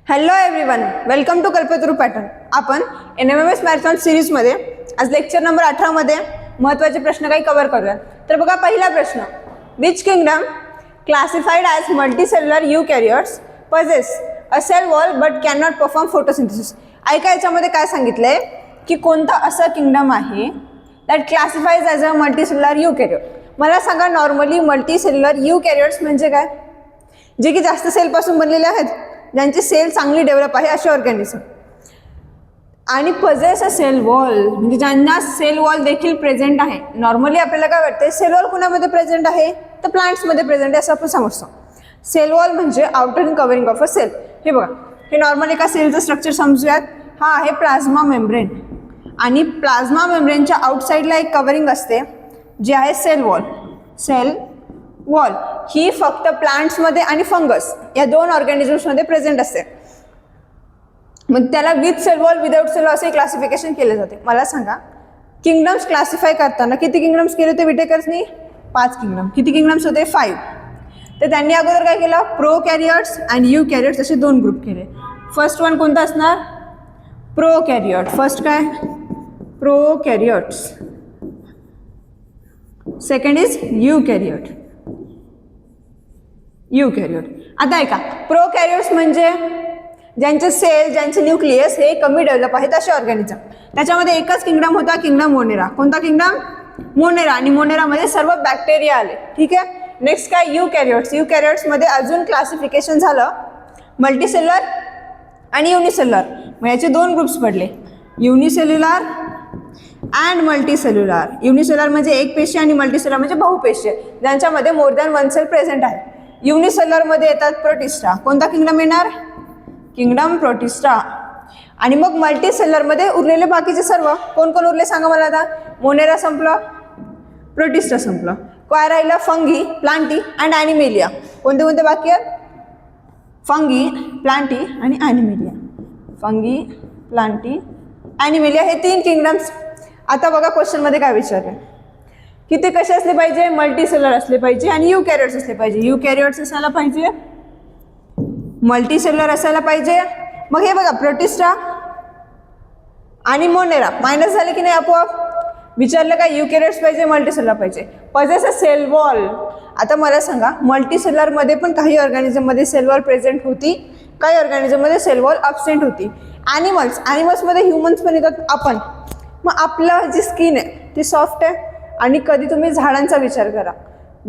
Hello everyone, welcome to Kalpataru pattern. आपण NMMS marathon सिरीजमध्ये आज लेक्चर नंबर 18 मध्ये महत्त्वाचे प्रश्न काही कव्हर करूया. तर बघा, पहिला प्रश्न, which kingdom classified as multicellular eukaryotes possess a cell wall but cannot perform photosynthesis. ऐका, याच्यामध्ये काय सांगितलंय की कोणता असा किंगडम आहे दॅट क्लासिफाईज ॲज अ मल्टीसेल्युलर यूकॅरियोट. मला सांगा, नॉर्मली मल्टीसेल्युलर यूकॅरियोट्स म्हणजे काय? जे की जास्त सेलपासून बनलेले आहेत, ज्यांची सेल चांगली डेव्हलप आहे असे ऑर्गॅनिझम. आणि पजेस अ सेल वॉल म्हणजे ज्यांना सेल वॉल देखील प्रेझेंट आहे. नॉर्मली आपल्याला काय वाटते, सेल वॉल कुणामध्ये प्रेझेंट आहे, तर प्लांट्समध्ये प्रेझेंट आहे असं आपण समजतो. सेल वॉल म्हणजे outer covering of a cell. हे बघा, हे नॉर्मल एका सेलचं स्ट्रक्चर समजूयात. हा आहे प्लाझ्मा मेम्ब्रेन, आणि प्लाझ्मा मेम्ब्रेनच्या आउटसाईडला एक कव्हरिंग असते जे आहे सेल वॉल. सेल वॉल ही फक्त प्लांट्समध्ये आणि फंगस या दोन ऑर्गॅनिझम्समध्ये प्रेझेंट असते. मग त्याला with cell wall without cell wall असे क्लासिफिकेशन केले जाते. मला सांगा, किंगडम्स क्लासिफाय करताना किती किंगडम्स केले होते विटेकर्सनी? 5 किंगडम. किती किंगडम्स होते? 5. तर त्यांनी अगोदर काय केलं, प्रो कॅरियोट्स आणि यू कॅरियोट्स असे दोन ग्रुप केले. फर्स्ट वन कोणता असणार? Prokaryote. फर्स्ट काय? Prokaryotes. Second is eukaryote. Eukaryote. आता ऐका, प्रो कॅरियोट्स म्हणजे ज्यांचे सेल, ज्यांचे न्यूक्लियस हे कमी डेव्हलप आहेत असे ऑर्गॅनिझम. त्याच्यामध्ये एकच किंगडम होता, किंगडम मोनेरा. कोणता किंगडम? मोनेरा. आणि मोनेरामध्ये सर्व बॅक्टेरिया आले. ठीक आहे. नेक्स्ट काय? यू कॅरियोट्स. यू कॅरियोट्समध्ये अजून क्लासिफिकेशन झालं मल्टीसेल्युलर आणि युनिसेल्युलर. मग याचे दोन ग्रुप्स पडले, युनिसेल्युलर अँड मल्टीसेल्युलर. युनिसेल्युलर म्हणजे एक पेशी आणि मल्टीसेल्युलर म्हणजे बहुपेशी ज्यांच्यामध्ये more than one cell present आहे. युनिसेल्युलरमध्ये येतात प्रोटिस्टा. कोणता किंगडम येणार? Kingdom Protista. आणि मग मल्टीसेल्युलरमध्ये उरलेले बाकीचे सर्व कोण कोण उरले सांगा मला आता. मोनेरा संपलं, प्रोटिस्टा संपलं, काय राहिलं? Fungi, Plantae and Animalia. कोणते कोणते बाकी आहेत? फंगी, प्लांटी आणि ॲनिमेलिया. फंगी, प्लांटी, ॲनिमेलिया हे 3 किंगडम्स. आता बघा क्वेश्चनमध्ये काय विचारलं की ते कसे असले पाहिजे? मल्टीसेल्युलर असले पाहिजे आणि यू कॅरियोट्स असले पाहिजे. यू कॅरियोट्स असायला पाहिजे, मल्टीसेल्युलर असायला पाहिजे. मग हे बघा, प्रोटिस्टा आणि मोनेरा मायनस झाले की नाही आपोआप? विचारलं काय? यू कॅरियोट्स पाहिजे, मल्टीसेल्युलर पाहिजे. पजेस अ सेल वॉल. आता मला सांगा, मल्टीसेल्युलरमध्ये पण काही ऑर्गॅनिझममध्ये सेल वॉल प्रेझेंट होती, काही ऑर्गॅनिझममध्ये सेल वॉल अब्सेंट होती. ॲनिमल्समध्ये ह्युमन्स पण येतात आपण. मग आपलं जी स्किन आहे ती सॉफ्ट आहे. आणि कधी तुम्ही झाडांचा विचार करा,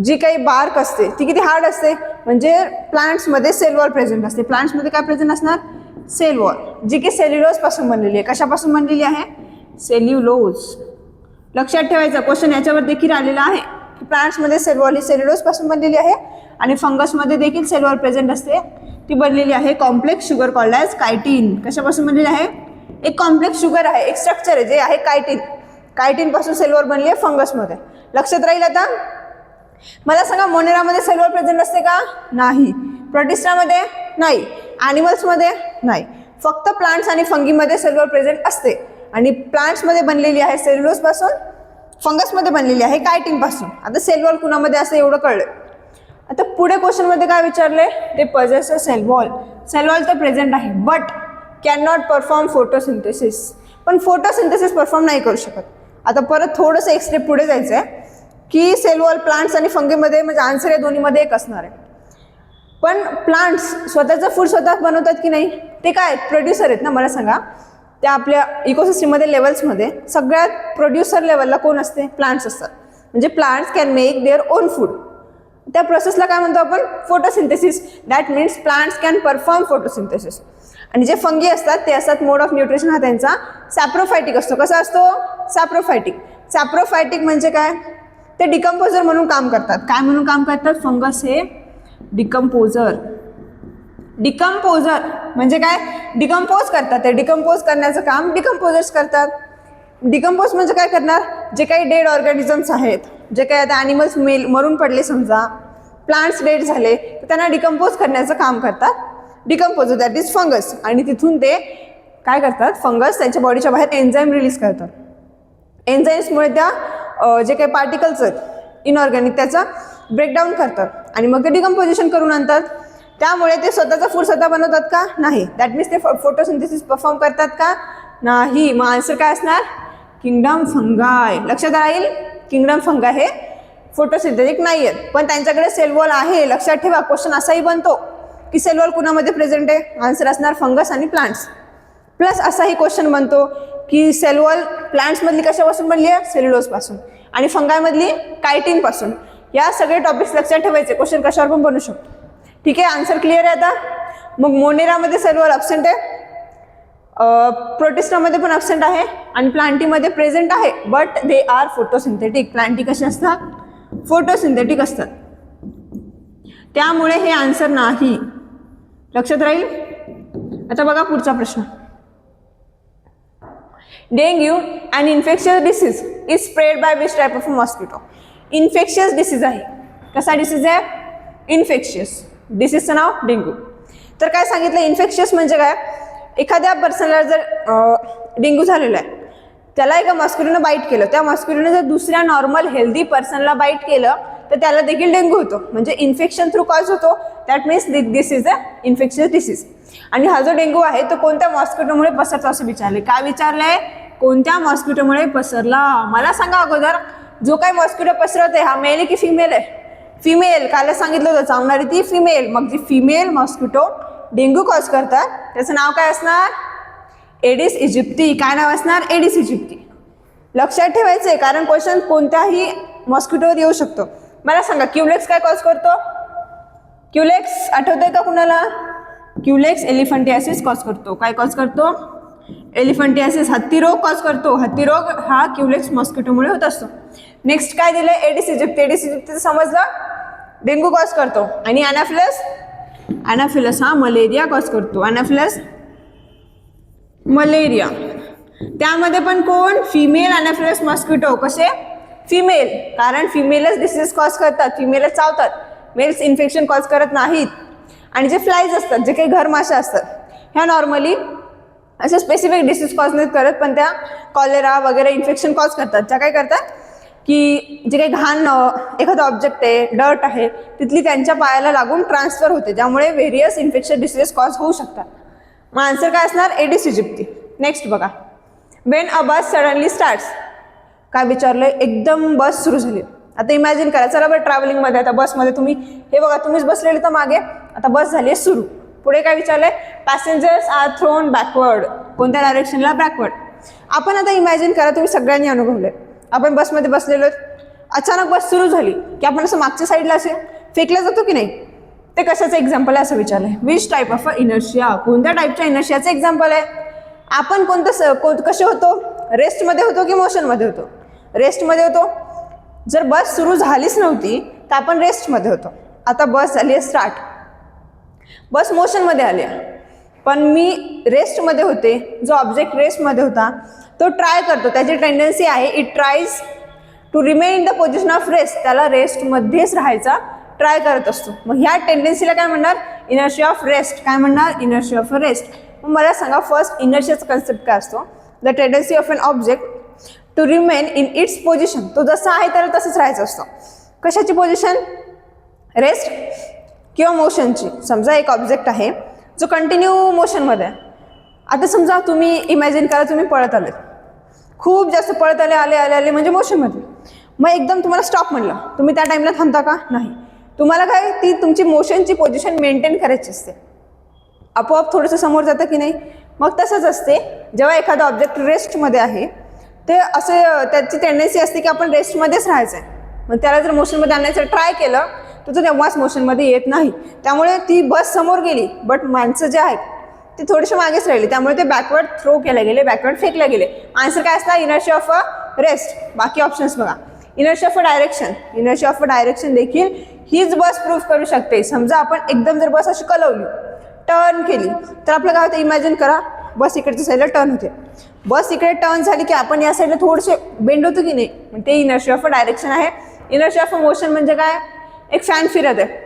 जी काही बार्क असते ती किती हार्ड असते. म्हणजे प्लांट्समध्ये सेल वॉल प्रेझेंट असते. प्लांट्समध्ये काय प्रेझेंट असणार? सेल वॉल, जी की सेल्युलोजपासून बनलेली आहे. कशापासून बनलेली आहे? सेल्युलोज. लक्षात ठेवायचं, क्वेश्चन याच्यावर देखील आलेला आहे की प्लांट्समध्ये सेल वॉल ही सेल्युलोजपासून बनलेली आहे आणि फंगसमध्ये देखील सेल वॉल प्रेझेंट असते. ती बनलेली आहे complex sugar called as chitin. कशापासून बनलेली आहे? एक कॉम्प्लेक्स शुगर आहे, एक स्ट्रक्चर आहे जे आहे कायटिन. कायटिनपासून सेल वॉल बनली आहे फंगसमध्ये. लक्षात राहील. आता मला सांगा, मोनेरामध्ये सेल वॉल प्रेझेंट असते का? नाही. प्रोटिस्टामध्ये नाही. ॲनिमल्समध्ये नाही. फक्त प्लांट्स आणि फंगीमध्ये सेल वॉल प्रेझेंट असते. आणि प्लांट्समध्ये बनलेली आहे सेल्युलोजपासून, फंगसमध्ये बनलेली आहे कायटिनपासून. आता सेल वॉल कुणामध्ये असं एवढं कळलं. आता पुढे क्वेश्चनमध्ये काय विचारले? ते पजेस अ सेल वॉल. सेल वॉल तर प्रेझेंट आहे but can not perform photosynthesis. पण फोटोसिंथेसिस परफॉर्म नाही करू शकत. आता परत थोडंसं एक स्टेप पुढे जायचं आहे की सेल वॉल प्लांट्स आणि फंगीमध्ये, म्हणजे आन्सर या दोन्हीमध्ये एक असणार आहे. पण प्लांट्स स्वतःचं फूड स्वतः बनवतात की नाही? ते काय प्रोड्युसर आहेत ना. मला सांगा, त्या आपल्या इकोसिस्टममध्ये लेवल्समध्ये सगळ्यात प्रोड्युसर लेवलला कोण असते? प्लांट्स असतात. म्हणजे plants can make their own food. त्या प्रोसेसला काय म्हणतो आपण? Photosynthesis. That means plants can perform photosynthesis. आणि जे फंगी असतात ते असतात, मोड ऑफ न्यूट्रिशन हा त्यांचा सॅप्रोफायटिक असतो. कसा असतो? सॅप्रोफायटिक. सॅप्रोफायटिक म्हणजे काय? ते डिकम्पोजर म्हणून काम करतात. काय म्हणून काम करतात? फंगस हे डिकम्पोजर. डिकम्पोजर म्हणजे काय? डिकम्पोज करतात. ते डिकम्पोज करण्याचं काम डिकम्पोजर्स करतात. डिकम्पोज म्हणजे काय करणार? जे काही डेड ऑर्गॅनिझम्स आहेत, जे काही आता ॲनिमल्स मरून पडले समजा, प्लांट्स डेड झाले, तर त्यांना डिकम्पोज करण्याचं काम करतात डिकम्पोजर, दॅट इज फंगस. आणि तिथून ते काय करतात? फंगस त्यांच्या बॉडीच्या बाहेर एन्झाईम रिलीज करतात. एन्झाईम्समुळे त्या जे काही पार्टिकल्स आहेत इनऑर्गॅनिक त्याचा ब्रेकडाऊन करतात आणि मग ते डिकम्पोजिशन करून आणतात. त्यामुळे ते स्वतःचा फूड स्वतः बनवतात का? नाही. दॅट मीन्स ते फोटोसिंथेसिस परफॉर्म करतात का? नाही. मग आन्सर काय असणार? किंगडम फंगाय. लक्षात राहील, किंगडम फंगाय हे फोटोसिंथेटिक नाही आहेत, पण त्यांच्याकडे सेल वॉल आहे. लक्षात ठेवा, क्वेश्चन असाही बनतो की सेल वॉल कुणामध्ये प्रेझेंट आहे? आन्सर असणार फंगस आणि प्लांट्स. प्लस असाही क्वेश्चन बनतो की सेल वॉल प्लांट्समधली कशापासून बनली आहे? सेल्युलोजपासून. आणि फंगायमधली कायटिनपासून. या सगळे टॉपिक्स लक्षात ठेवायचे, क्वेश्चन कशावर पण बनू शकतो. ठीक आहे, आन्सर क्लिअर आहे आता. मग मोनेरामध्ये सेल वॉल ॲब्सेंट आहे, प्रोटिस्टामध्ये पण ॲब्सेंट आहे आणि प्लांटीमध्ये प्रेझेंट आहे, but they are photosynthetic. Plantae कसे असतात? फोटोसिंथेटिक असतात. त्यामुळे हे आन्सर नाही. लक्षात राहील. आता बघा पुढचा प्रश्न. Dengue and infectious disease is spread by which type of mosquito? Infectious disease आहे. कसा डिसीज आहे? इन्फेक्शियस. डिसीजचं नाव डेंग्यू. तर काय सांगितलं? इन्फेक्शियस म्हणजे काय? एखाद्या पर्सनला जर डेंग्यू झालेला आहे, त्याला एका मॉस्किटोनं बाईट केलं, त्या मॉस्किटोने जर दुसऱ्या नॉर्मल हेल्दी पर्सनला बाईट केलं तर त्याला देखील डेंग्यू होतो. म्हणजे इन्फेक्शन थ्रू कॉज होतो. That means this is a infectious disease. आणि हा जो डेंग्यू आहे तो कोणत्या मॉस्किटोमुळे पसरतो असं विचारले. काय विचारलंय? कोणत्या मॉस्किटोमुळे पसरला? मला सांगा अगोदर, जो काही मॉस्किटो पसरत आहे हा मेल की फिमेल आहे? फिमेल. काल सांगितलं होतं चावणारी ती फिमेल. मग जी फिमेल मॉस्किटो डेंग्यू कॉज करतात त्याचं नाव काय असणार? Aedes aegypti. काय नाव असणार? Aedes aegypti. लक्षात ठेवायचंय, कारण क्वेश्चन कोणत्याही मॉस्किटोवर येऊ शकतो. मला सांगा, क्युलेक्स काय कॉज करतो? क्युलेक्स आठवतंय का कुणाला? क्युलेक्स एलिफंटियासिस कॉज करतो. काय कॉज करतो? एलिफंटियासिस. हत्ती रोग कॉज करतो. हत्ती रोग हा क्युलेक्स मॉस्किटोमुळे होत असतो. नेक्स्ट काय दिलंय? Aedes aegypti. एडिस इजिप्ती समजलं, डेंग्यू कॉज करतो. आणि अनाफिलस, अनाफिलस हा मलेरिया कॉज करतो. Anopheles malaria. त्यामध्ये पण कोण? Female anopheles mosquito. कसे? फिमेल. कारण फिमेलच डिसीज कॉज करतात, फिमेलच चावतात, मेल्स इन्फेक्शन कॉज करत नाहीत. आणि जे फ्लाईज असतात, जे काही घरमाशा असतात, ह्या नॉर्मली असे स्पेसिफिक डिसीज कॉज नाही करत, पण त्या कॉलेरा वगैरे इन्फेक्शन कॉज करतात. त्या काय करतात की जे काही घाण एखादा ऑब्जेक्ट आहे, डर्ट आहे, तिथली त्यांच्या पायाला लागून ट्रान्सफर होते, ज्यामुळे व्हेरियस इन्फेक्शन डिसीजेस कॉज होऊ शकतात. मग आन्सर काय असणार? Aedes aegypti. नेक्स्ट बघा. When a bus suddenly starts. काय विचारलंय? एकदम बस सुरू झाली. आता इमॅजिन करा, चला बरं ट्रॅव्हलिंगमध्ये, आता बसमध्ये तुम्ही हे बघा, तुम्हीच बसलेले तर मागे, आता बस झाली आहे सुरू. पुढे काय विचारलंय? Passengers are thrown backward. कोणत्या डायरेक्शनला? बॅकवर्ड. आपण आता इमॅजिन करा, तुम्ही सगळ्यांनी अनुभवलंय, आपण बसमध्ये बसलेलो, अचानक बस सुरू झाली की आपण असं मागच्या साईडला असे फेकला जातो की नाही? ते कशाचं एक्झाम्पल आहे असं विचारलंय. Which type of inertia? कोणत्या टाईपच्या इनर्शियाचं एक्झाम्पल आहे? आपण कसे होतो? रेस्टमध्ये होतो की मोशनमध्ये होतो? रेस्टमध्ये होतो. जर बस सुरू झालीच नव्हती तर आपण रेस्टमध्ये होतो. आता बस झाली आहे स्टार्ट, बस मोशनमध्ये आली, पण मी रेस्टमध्ये होते. जो ऑब्जेक्ट रेस्टमध्ये होता तो ट्राय करतो, त्याची टेंडन्सी आहे, it tries to remain in the position of rest. त्याला रेस्टमध्येच राहायचा ट्राय करत असतो. मग ह्या टेंडन्सीला काय म्हणणार? Inertia of rest. काय म्हणणार? Inertia of rest. मग मला सांगा, फर्स्ट इनर्शियाचा कन्सेप्ट काय असतो? The tendency of an object to remain in its position. तो जसा आहे त्याला तसंच राहायचं असतं. कशाची पोझिशन? रेस्ट किंवा मोशनची. समजा एक ऑब्जेक्ट आहे जो कंटिन्यू मोशनमध्ये आहे. आता समजा तुम्ही इमॅजिन करा, तुम्ही पळत आले, खूप जास्त पळत आले, आले आले आले म्हणजे मोशनमध्ये. मग एकदम तुम्हाला स्टॉप म्हणलं, तुम्ही त्या टाईमला थांबता का? नाही. तुम्हाला काय, ती तुमची मोशनची पोझिशन मेंटेन करायची असते. आपोआप थोडंसं समोर जातं की नाही? मग तसंच असते, जेव्हा एखादा ऑब्जेक्ट रेस्टमध्ये आहे ते असे त्याची टेंडन्सी असते की आपण रेस्टमध्येच राहायचं आहे. मग त्याला जर मोशनमध्ये आणायचं ट्राय केलं तर तो तेव्हाच मोशनमध्ये येत नाही. त्यामुळे ती बस समोर गेली, बट माणसं जे आहेत ते थोडेसे मागेच राहिले, त्यामुळे ते बॅकवर्ड थ्रो केले गेले, बॅकवर्ड फेकले गेले. आन्सर काय असणार? Inertia of a rest. बाकी ऑप्शन्स बघा. Inertia of a direction. Inertia of a direction देखील हीच बस प्रूफ करू शकते. समजा आपण एकदम जर बस अशी कलवली, टर्न केली, तर आपलं काय होतं? इमॅजिन करा, बस इकडच्या साईडला टर्न होते. बस इकडे टर्न झाली की आपण या साईडला थोडेसे बेंड होतो की नाही? मग ते इनर्शिया ऑफ अ डायरेक्शन आहे. इनर्शिया ऑफ अ मोशन म्हणजे काय? एक फॅन फिरत आहे,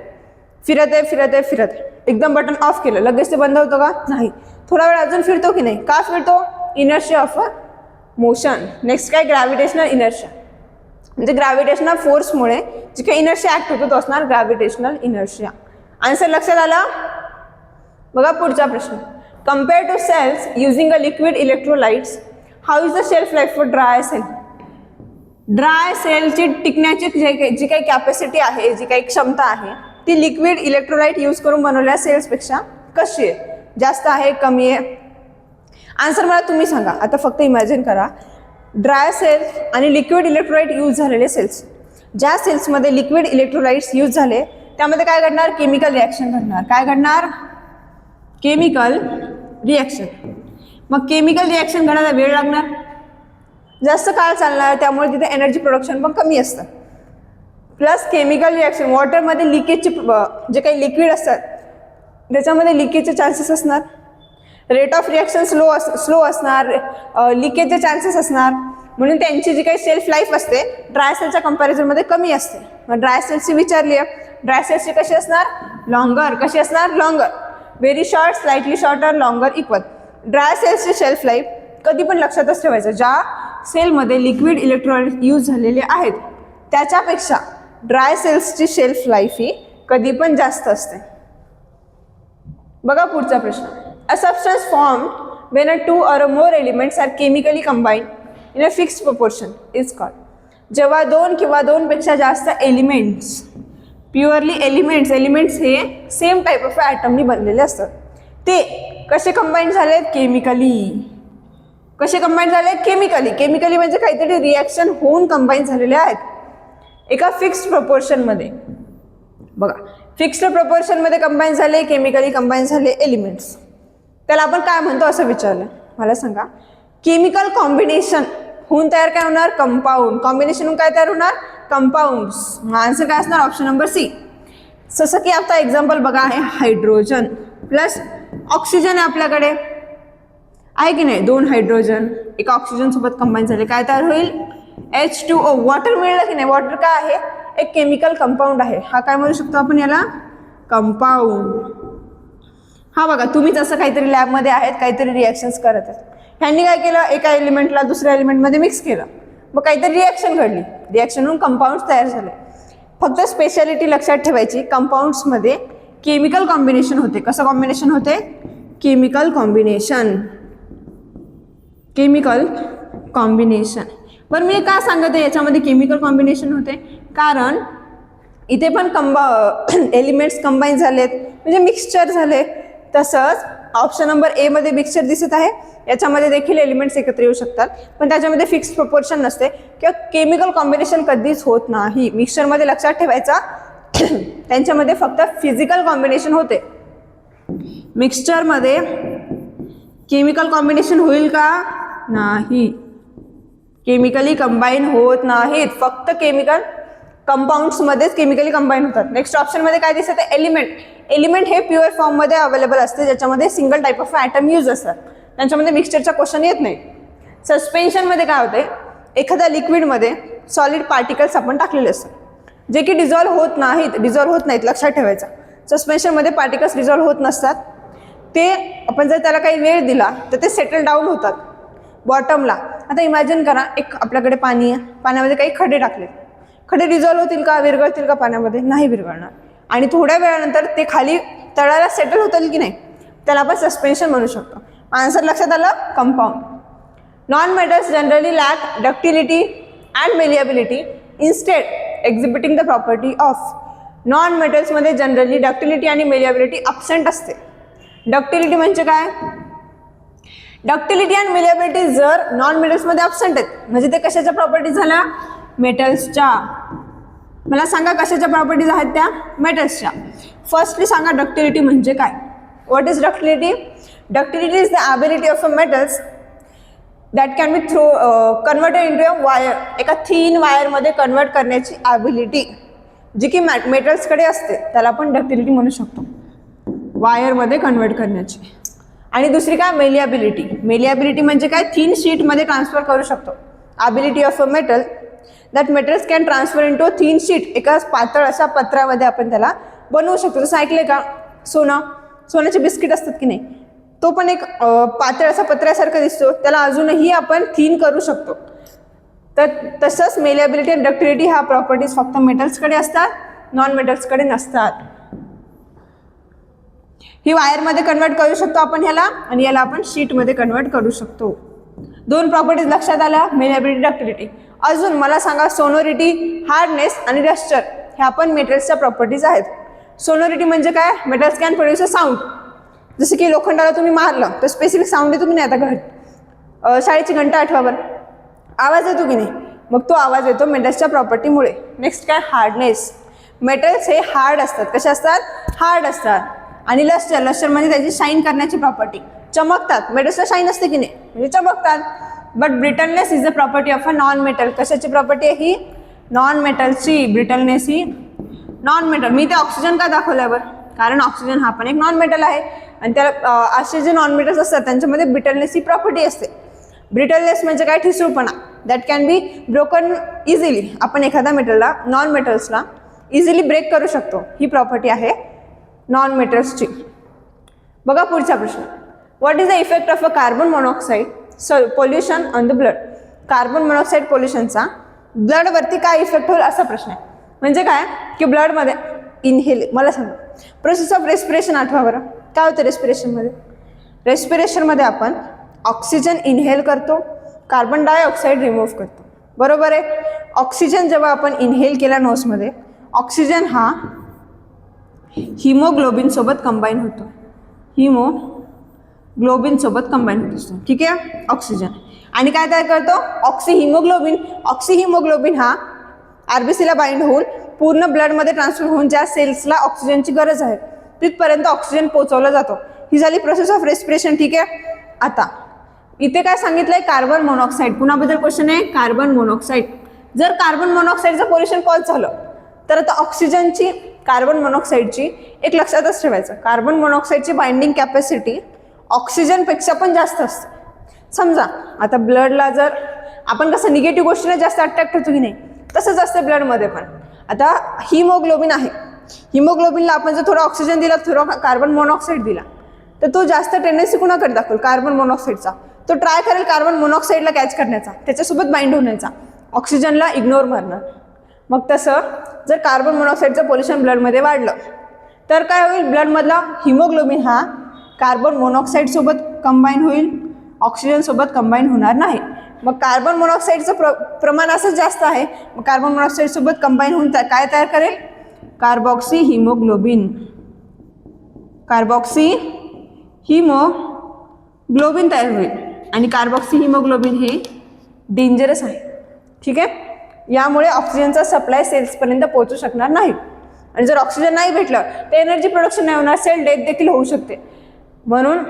फिरत आहे, फिरत आहे, फिरत आहे, एकदम बटन ऑफ केलं, लगेच ते बंद होतं का? नाही. थोडा वेळ अजून फिरतो की नाही? का फिरतो? Inertia of a motion. Next काय? Gravitational inertia. म्हणजे ग्रॅव्हिटेशनल फोर्समुळे जे काही इनर्शिया ॲक्ट होतो तो असणार ग्रॅव्हिटेशनल इनर्शिया. आन्सर लक्षात आला? बघा पुढचा प्रश्न. Compare to cells using a liquid electrolytes, how is the shelf life for dry cell? Dry सेलची टिकण्याची जी काही कॅपॅसिटी आहे, जी काही क्षमता आहे, ती लिक्विड इलेक्ट्रोलाइट यूज करून बनवलेल्या सेल्सपेक्षा कशी आहे? जास्त आहे, कमी आहे? आन्सर मला तुम्ही सांगा. आता फक्त इमॅजिन करा, ड्राय सेल्स आणि लिक्विड इलेक्ट्रोलाइट यूज झालेले सेल्स. ज्या सेल्समध्ये लिक्विड इलेक्ट्रोलाइट्स यूज झाले त्यामध्ये काय घडणार? केमिकल रिॲक्शन घडणार. काय घडणार? Chemical reaction. मग केमिकल रिॲक्शन घडायला वेळ लागणार, जास्त काळ चालणार, त्यामुळे तिथे एनर्जी प्रोडक्शन पण कमी असतं. प्लस केमिकल रिॲक्शन, वॉटरमध्ये लिकेजचे जे काही लिक्विड असतात त्याच्यामध्ये लिकेजचे चान्सेस असणार, रेट ऑफ रिॲक्शन स्लो असणार, लिकेजचे चान्सेस असणार. म्हणून त्यांची जी काही सेल्फ लाईफ असते ड्राय सेलच्या कंपॅरिझनमध्ये कमी असते. मग ड्राय सेल्सची विचारली आहे, ड्राय सेल्सची कशी असणार? लॉंगर. कशी असणार? Longer. Very short, slightly shorter, longer, equal. Dry सेल्सची शेल्फ लाईफ कधी पण लक्षातच ठेवायचं, ज्या सेलमध्ये लिक्विड इलेक्ट्रोलाइट यूज झालेले आहेत त्याच्यापेक्षा ड्राय सेल्सची शेल्फ लाईफ ही कधी पण जास्त असते. बघा पुढचा प्रश्न. अ substance formed when two or more elements are chemically combined in a fixed proportion is called. जेव्हा दोन किंवा दोनपेक्षा जास्त एलिमेंट्स, प्युअरली एलिमेंट्स हे सेम टाईप ऑफ ॲटमनी बनलेले असतात, ते कसे कंबाईन झालेत? केमिकली. कसे कंबाईन झालेत? केमिकली. केमिकली म्हणजे काहीतरी रिॲक्शन होऊन कंबाईन झालेले आहेत एका फिक्स्ड प्रपोर्शनमध्ये. बघा, फिक्स्ड प्रपोर्शनमध्ये कंबाईन झाले, केमिकली कंबाईन झाले एलिमेंट्स, त्याला आपण काय म्हणतो असं विचारलं. मला सांगा, केमिकल कॉम्बिनेशन होऊन तयार काय होणार? कंपाऊंड. कॉम्बिनेशन होऊन काय तयार होणार? कंपाऊंड्स. आन्सर काय असणार? Option number C. जसं की आता एक्झाम्पल बघा आहे, हायड्रोजन प्लस ऑक्सिजन आहे आपल्याकडे, आहे की नाही? दोन हायड्रोजन एका ऑक्सिजन सोबत कंबाईन झाले, काय तयार होईल? H2O. वॉटर मिळलं की नाही? वॉटर काय आहे? एक केमिकल कंपाऊंड आहे. हा काय म्हणू शकतो आपण याला? कंपाऊंड. हा बघा, तुम्हीच असं काहीतरी लॅबमध्ये आहेत, काहीतरी रिॲक्शन्स करत आहेत. ह्यांनी काय केलं? एका एलिमेंटला दुसऱ्या एलिमेंटमध्ये मिक्स केलं, मग काहीतरी रिॲक्शन घडली, रिॲक्शन होऊन कंपाऊंड्स तयार झाले. फक्त स्पेशालिटी लक्षात ठेवायची, कंपाऊंड्समध्ये केमिकल कॉम्बिनेशन होते. कसं कॉम्बिनेशन होते? Chemical combination. Chemical combination. बरं, मी का सांगत आहे याच्यामध्ये केमिकल कॉम्बिनेशन होते? कारण इथे पण एलिमेंट्स कंबाईन झालेत म्हणजे मिक्सचर झाले. तसंच ऑप्शन नंबर ए मध्ये मिक्सचर दिसत आहे, याच्यामध्ये देखील एलिमेंट्स एकत्र येऊ शकतात, पण त्याच्यामध्ये फिक्स प्रोपोर्शन नसते किंवा केमिकल कॉम्बिनेशन कधीच होत नाही. मिक्सचरमध्ये लक्षात ठेवायचा, त्यांच्यामध्ये फक्त फिजिकल कॉम्बिनेशन होते. मिक्सचरमध्ये केमिकल कॉम्बिनेशन होईल का? नाही. केमिकली कंबाईन होत नाहीत, फक्त केमिकल कंपाऊंड्समध्येच केमिकली कंबाईन होतात. नेक्स्ट ऑप्शनमध्ये काय दिसत आहे? एलिमेंट. एलिमेंट हे प्युअर फॉर्ममध्ये अवेलेबल असते, ज्याच्यामध्ये single type of atom use असतात, त्यांच्यामध्ये मिक्सचरचा क्वेश्चन येत नाही. सस्पेन्शनमध्ये काय होते? एखाद्या लिक्विडमध्ये सॉलिड पार्टिकल्स आपण टाकलेले असतात जे की डिझॉल्व्ह होत नाहीत, लक्षात ठेवायचं. सस्पेन्शनमध्ये पार्टिकल्स डिझॉल्व्ह होत नसतात, ते आपण जर त्याला काही वेळ दिला तर ते सेटल डाऊन होतात बॉटमला. आता इमॅजिन करा, एक आपल्याकडे पाणी आहे, पाण्यामध्ये काही खडे टाकले, खडे डिझॉल्व्ह होतील का? विरघळतील का पाण्यामध्ये? नाही विरघळणार. आणि थोड्या वेळानंतर ते खाली तळाला सेटल होतील की नाही, त्याला आपण सस्पेन्शन म्हणू शकतो. आन्सर लक्षात आलं? Compound. Non metals generally lack ductility and malleability, instead exhibiting the property of. Non मेटल्समध्ये जनरली डक्टिलिटी आणि मेलिएबिलिटी अब्सेंट असते. डक्टिलिटी म्हणजे काय? डक्टिलिटी अँड मेलिएबिलिटी जर नॉन मेटल्समध्ये अब्सेंट आहेत म्हणजे ते कशाच्या प्रॉपर्टीज झाल्या? मेटल्सच्या. मला सांगा कशाच्या प्रॉपर्टीज आहेत त्या? मेटल्सच्या. फर्स्टली सांगा डक्टिलिटी म्हणजे काय? What is ductility? Ductility is the ability of a metals that can be converted into a wire. एका थिन वायरमध्ये कन्वर्ट करण्याची ॲबिलिटी जी की मेटल्सकडे असते त्याला आपण डक्टिलिटी म्हणू शकतो, वायरमध्ये कन्वर्ट करण्याची. आणि दुसरी काय? मेलिएबिलिटी. मेलिएबिलिटी म्हणजे काय? थिन शीटमध्ये ट्रान्सफर करू शकतो. Ability of a metal that metals can transfer into a thin sheet. एका पातळ अशा पत्रामध्ये आपण त्याला बनवू शकतो. जसं ऐकले का? सोन्याचे बिस्किट असतात की नाही, तो पण एक पातळ असा पत्र्यासारखं दिसतो, त्याला अजूनही आपण थिन करू शकतो. तर तसंच मेलिएबिलिटी आणि डक्टिलिटी ह्या प्रॉपर्टीज फक्त मेटल्सकडे असतात, नॉन मेटल्सकडे नसतात. ही वायरमध्ये कन्वर्ट करू शकतो आपण ह्याला, आणि याला आपण शीटमध्ये कन्वर्ट करू शकतो. 2 प्रॉपर्टीज लक्षात आल्या, मेलेबिलिटी, डक्टिलिटी. अजून मला सांगा, सोनोरिटी, हार्डनेस आणि रस्टर ह्या पण मेटल्सच्या प्रॉपर्टीज आहेत. सोनोरिटी म्हणजे काय? Metals can produce a sound. जसं की लोखंडाला तुम्ही मारलं तर स्पेसिफिक साऊंड येतो की नाही? आता घर शाळेची घंटा आठवावर आवाज येतो की नाही? मग तो आवाज येतो मेटल्सच्या प्रॉपर्टीमुळे. नेक्स्ट काय? हार्डनेस. मेटल्स हे हार्ड असतात. कसे असतात? हार्ड असतात. आणि लस्टर, लस्टर म्हणजे त्याची शाईन करण्याची प्रॉपर्टी, चमकतात. मेटल्सला शाईन असते की नाही? म्हणजे चमकतात. But brittleness is the property of a non metal. कशाची प्रॉपर्टी आहे ही? नॉन मेटलची. ब्रिटलनेस ही नॉन मेटल. मी ते ऑक्सिजन का दाखवलंय बरं? कारण ऑक्सिजन हा पण एक नॉन मेटल आहे, आणि त्याला असे जे नॉन मेटल्स असतात त्यांच्यामध्ये ब्रिटलनेस ही प्रॉपर्टी असते. ब्रिटलनेस म्हणजे काय? ठिसूळपणा. That can be broken easily. आपण एखाद्या मेटलला, नॉन मेटल्सला इझिली ब्रेक करू शकतो. ही प्रॉपर्टी आहे नॉन मेटल्सची. बघा पुढचा प्रश्न. What is the effect of a carbon monoxide pollution on the blood? Carbon monoxide पोल्युशनचा ब्लडवरती काय इफेक्ट होईल असा प्रश्न आहे. म्हणजे काय की ब्लडमध्ये इनहेल, मला सांगा, प्रोसेस ऑफ रेस्पिरेशन आठवा बरं. काय होतं रेस्पिरेशनमध्ये? रेस्पिरेशनमध्ये आपण ऑक्सिजन इनहेल करतो, कार्बन डायऑक्साईड रिमूव्ह करतो. बरोबर आहे. ऑक्सिजन जेव्हा आपण इनहेल केला नोजमध्ये, ऑक्सिजन हा हिमोग्लोबिन सोबत कंबाईन होतो. हिमोग्लोबिन सोबत कंबाईन होत असतो. ठीक आहे. ऑक्सिजन आणि काय तयार करतो? ऑक्सिहिमोग्लोबिन. ऑक्सिहिमोग्लोबिन हा आरबीसीला बाइंड होऊन पूर्ण ब्लडमध्ये ट्रान्सफर होऊन ज्या सेल्सला ऑक्सिजनची गरज आहे तिथपर्यंत ऑक्सिजन पोहोचवला जातो. ही झाली प्रोसेस ऑफ रेस्पिरेशन. ठीक आहे. आता इथे काय सांगितलंय? Carbon monoxide. कुणाबद्दल क्वेश्चन आहे? Carbon monoxide. जर कार्बन मोनॉक्साईडचं पोल्युशन कॉज झालं तर आता ऑक्सिजनची, कार्बन मोनॉक्साईडची एक लक्षातच ठेवायचं, कार्बन मोनॉक्साईडची बाइंडिंग कॅपॅसिटी ऑक्सिजनपेक्षा पण जास्त असते. समजा आता ब्लडला जर आपण कसं निगेटिव्ह गोष्टीला जास्त अट्रॅक्ट होतो की नाही, तसंच असतं ब्लडमध्ये पण. आता हिमोग्लोबिन आहे, हिमोग्लोबिनला आपण जर थोडा ऑक्सिजन दिला, थोडा कार्बन मोनॉक्साईड दिला, तर तो जास्त टेंडन्सी कुणाकडे दाखवेल? कार्बन मोनॉक्साईडचा. तो ट्राय करेल कार्बन मोनॉक्साईडला कॅच करण्याचा, त्याच्यासोबत बाइंड होण्याचा, ऑक्सिजनला इग्नोर मारणार. मग तसं जर कार्बन मोनॉक्साईडचं पोल्युशन ब्लडमध्ये वाढलं तर काय होईल? ब्लडमधला हिमोग्लोबिन हा कार्बन मोनॉक्साईडसोबत कंबाईन होईल, ऑक्सिजनसोबत कंबाईन होणार नाही. मग कार्बन मोनॉक्साईडचं प्रमाण असंच जास्त आहे. मग कार्बन मोनॉक्साईडसोबत कंबाईन होऊन काय तयार करेल? कार्बॉक्सी हिमोग्लोबिन. कार्बॉक्सी हिमोग्लोबिन तयार होईल. आणि कार्बॉक्सी हिमोग्लोबिन हे डेंजरस आहे. ठीक आहे. यामुळे ऑक्सिजनचा सप्लाय सेल्सपर्यंत पोहोचू शकणार नाही. आणि जर ऑक्सिजन नाही भेटलं तर एनर्जी प्रोडक्शन नाही होणार, सेल डेथ देखील होऊ शकते. म्हणून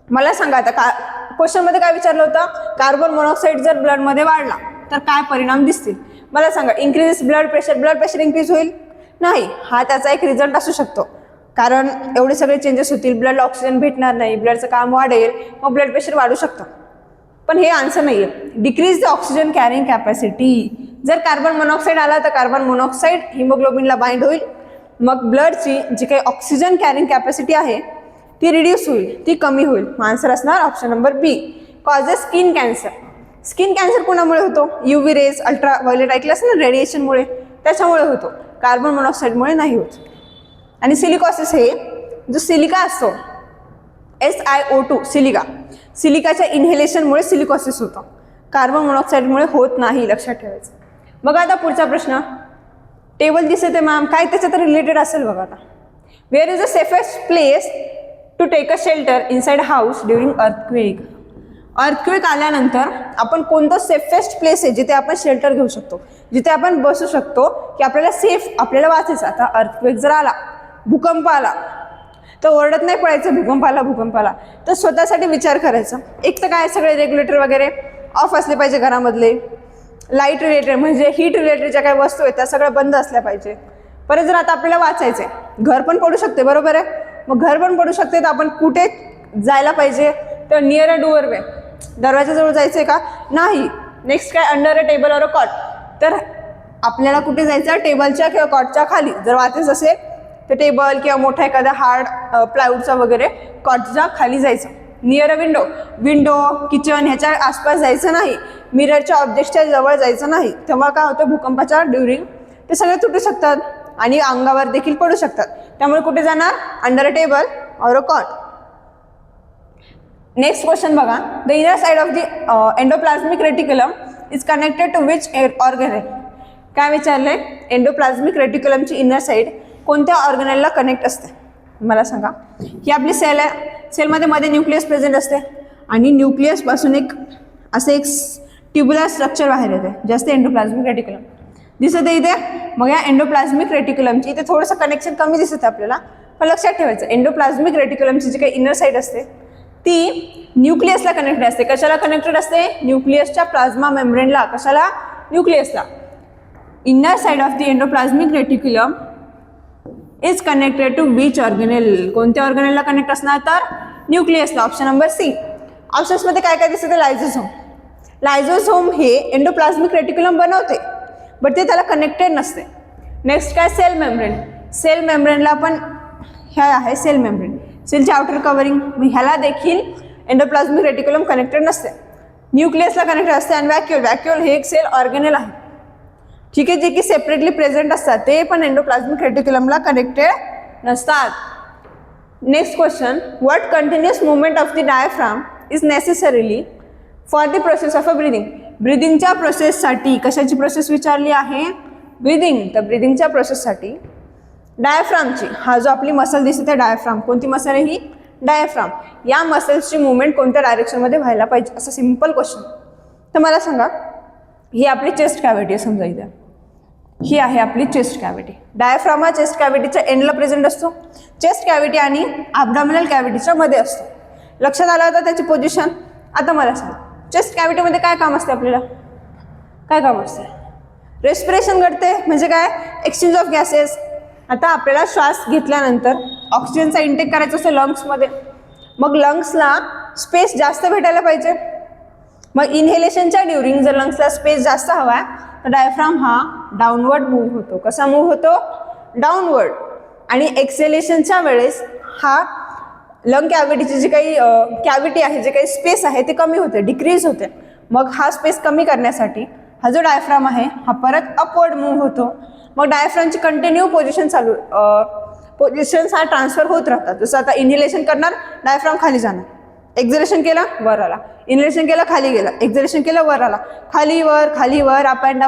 मला सांगा, आता क्वेश्चनमध्ये काय विचारलं होतं? कार्बन मोनॉक्साईड जर ब्लडमध्ये वाढला तर काय परिणाम दिसतील? मला सांगा. Increases blood pressure. Blood pressure increase होईल? नाही. हा त्याचा एक रिझल्ट असू शकतो, कारण एवढे सगळे चेंजेस होतील, ब्लडला ऑक्सिजन भेटणार नाही, ब्लडचं काम वाढेल, मग ब्लड प्रेशर वाढू शकतं. पण हे आन्सर नाही आहे. Decrease the oxygen carrying capacity. जर कार्बन मोनॉक्साईड आला तर कार्बन मोनॉक्साईड हिमोग्लोबिनला बाइंड होईल, मग ब्लडची जी काही ऑक्सिजन कॅरिंग कॅपॅसिटी आहे ती रिड्यूस होईल, ती कमी होईल. आन्सर असणार option number B. Causes skin cancer. Skin cancer कोणामुळे होतो? UV रेज, अल्ट्रा व्हायोलेट ऐकलं असेल ना, रेडिएशनमुळे, त्याच्यामुळे होतो. कार्बन मोनॉक्साईडमुळे नाही होत. आणि सिलिकॉसिस हे जो सिलिका असतो, SiO2 सिलिका, सिलिकाच्या इन्हेलेशनमुळे सिलिकॉसिस होतं, कार्बन मोनॉक्साईडमुळे होत नाही. लक्षात ठेवायचं. बघा आता पुढचा प्रश्न. टेबल दिसते मॅम, काय त्याच्यात रिलेटेड असेल बघा. आता where is the safest place to take a shelter inside house during earthquake. Earthquake आल्यानंतर आपण कोणतं सेफेस्ट प्लेस आहे जिथे आपण शेल्टर घेऊ शकतो, जिथे आपण बसू शकतो, की आपल्याला सेफ, आपल्याला वाचायचं. आता अर्थक्वेक जर आला, भूकंप आला, तर ओरडत नाही पडायचं भूकंपाला, तर स्वतःसाठी विचार करायचा. एक तर काय, सगळे रेग्युलेटर वगैरे ऑफ असले पाहिजे घरामधले, लाईट रिलेटेड म्हणजे हीट रिलेटेड ज्या काही वस्तू आहेत त्या सगळ्या बंद असल्या पाहिजे. परत जर आता आपल्याला वाचायचं आहे, घर पण पडू शकते, बरोबर आहे, मग घर पण पडू शकते, तर आपण कुठे जायला पाहिजे? तर नियर अ डोअरवे, दरवाजाजवळ जायचं आहे का? नाही. नेक्स्ट काय? Under a table or a cot. तर आपल्याला कुठे जायचं? टेबलच्या किंवा कॉटच्या खाली. जर वाचायचं असेल तर टेबल किंवा मोठा एखादा हार्ड प्लायवूडचा वगैरे कॉटच्या खाली जायचं. नियर अ विंडो, किचन ह्याच्या आसपास जायचं नाही. मिररच्या ऑब्जेक्टच्या जवळ जायचं नाही. तेव्हा काय होतं? भूकंपाच्या ड्युरिंग ते सगळे तुटू शकतात आणि अंगावर देखील पडू शकतात. त्यामुळे कुठे जाणार? Under a table or a cord. Next question बघा. The inner side of the endoplasmic reticulum is connected to which organelle. काय विचारलंय? एंडोप्लाझ्मिक रेटिक्युलमची इनर साइड कोणत्या ऑर्गेनेलला कनेक्ट असते मला सांगा. ही आपली सेल आहे. सेलमध्ये मध्ये न्यूक्लियस प्रेझेंट असते आणि न्यूक्लियसपासून एक ट्युब्युलर स्ट्रक्चर बाहेर येते जे असते एंडोप्लाझ्मिक रेटिक्युलम. दिसते इथे. मग या एंडोप्लाझ्मिक रेटिक्युलमची इथे थोडंसं कनेक्शन कमी दिसत आपल्याला, पण लक्षात ठेवायचं एंडोप्लाझ्मिक रेटिक्युलमची जी काही इनर साइड असते ती न्यूक्लियसला कनेक्टेड असते. कशाला कनेक्टेड असते? न्यूक्लियसच्या प्लाझ्मा मेम्ब्रेनला. कशाला? न्यूक्लियसला. Inner side of the endoplasmic reticulum is connected to which organelle. कोणत्या ऑर्गेनेलला कनेक्ट असणार? तर न्यूक्लियसला. Option number C. ऑप्शन्समध्ये काय काय दिसतं? लायझोसोम. लायझोसोम हे एंडोप्लाझ्मिक रेटिक्युलम बनवते बट ते त्याला कनेक्टेड नसते. नेक्स्ट काय? Sale membrane. सेल मेम्ब्रेनला पण ह्या आहे सेल मेम्ब्रेन, सेलची आउटर कव्हरिंग. ह्याला देखील एंडोप्लाझ्मिक रेटिक्युलम कनेक्टेड नसते, न्यूक्लियसला कनेक्टेड असते. आणि व्हॅक्यूल. व्हॅक्यूल हे एक सेल ऑर्गेनेल आहे, ठीक आहे, जे की सेपरेटली प्रेझेंट असतात ते पण एंडोप्लाझ्मिक रेटिक्युलमला कनेक्टेड नसतात. Next question. What continuous movement of the diaphragm is necessarily for the process of a breathing. ब्रिदिंगच्या प्रोसेससाठी. कशाची प्रोसेस विचारली आहे? ब्रिदिंग. तर ब्रिदिंगच्या प्रोसेससाठी डायफ्रामची, हा जो आपली मसल दिसते डायफ्राम, कोणती मसल आहे ही? डायफ्राम. या मसल्सची मुवमेंट कोणत्या डायरेक्शनमध्ये व्हायला पाहिजे? असं सिम्पल क्वेश्चन. तर मला सांगा, ही आपली चेस्ट कॅव्हिटी आहे समजा इथे. ही आहे आपली चेस्ट कॅव्हिटी. डायफ्राम हा चेस्ट कॅव्हिटीच्या एंडला प्रेझेंट असतो. चेस्ट कॅव्हिटी आणि ॲब्डॉमिनल कॅव्हिटीच्या मध्ये असतो. लक्षात आलं होतं त्याची पोझिशन? आता मला सांग, चेस्ट कॅव्हिटीमध्ये काय काम असते आपल्याला? काय काम असते? रेस्पिरेशन घडते. म्हणजे काय? Exchange of gases. आता आपल्याला श्वास घेतल्यानंतर ऑक्सिजनचा इंटेक करायचा असतो लंग्समध्ये. मग लंग्सला स्पेस जास्त भेटायला पाहिजे. मग इनहेलेशनच्या ड्युरिंग जर लंग्सला स्पेस जास्त हवा आहे तर डायफ्राम हा डाऊनवर्ड मूव्ह होतो. कसा मूव्ह होतो? डाऊनवर्ड. आणि एक्सेलेशनच्या वेळेस हा लंग कॅव्हिटीची जी काही कॅव्हिटी आहे, जे काही स्पेस आहे ते कमी होते, डिक्रीज होते. मग हा स्पेस कमी करण्यासाठी हा जो डायफ्राम आहे हा परत अपवर्ड मूव्ह होतो. मग डायफ्रामची कंटिन्यू पोझिशन्स हा ट्रान्सफर होत राहतात. जसं आता इनहेलेशन करणार, डायफ्राम खाली जाणार, एक्झलेशन केला वर आला, इनहेलेशन केलं खाली गेला, एक्झलेशन केलं वर आला, खाली वर अप अँड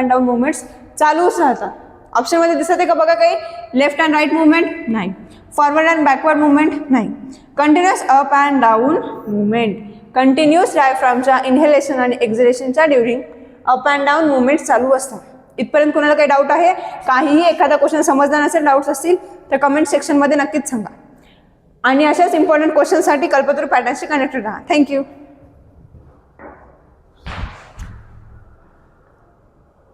डाऊन मुवमेंट्स चालूच राहतात. ऑप्शनमध्ये दिसत आहे का बघा काही? लेफ्ट अँड राईट मुवमेंट नाही, फॉरवर्ड अँड बॅकवर्ड मुवमेंट नाही, continuous up and down movement. Continuous डायफ्रामच्या इनहेलेशन आणि एक्झलेशनच्या during up and down movement चालू असतात. इथपर्यंत कोणाला काही डाऊट आहे? काहीही एखादा क्वेश्चन समजला नसेल, डाऊट्स असतील तर कमेंट सेक्शनमध्ये नक्कीच सांगा. आणि अशाच इम्पॉर्टंट क्वेश्चनसाठी कल्पतरू पॅटर्नशी कनेक्टेड राहा. थँक्यू.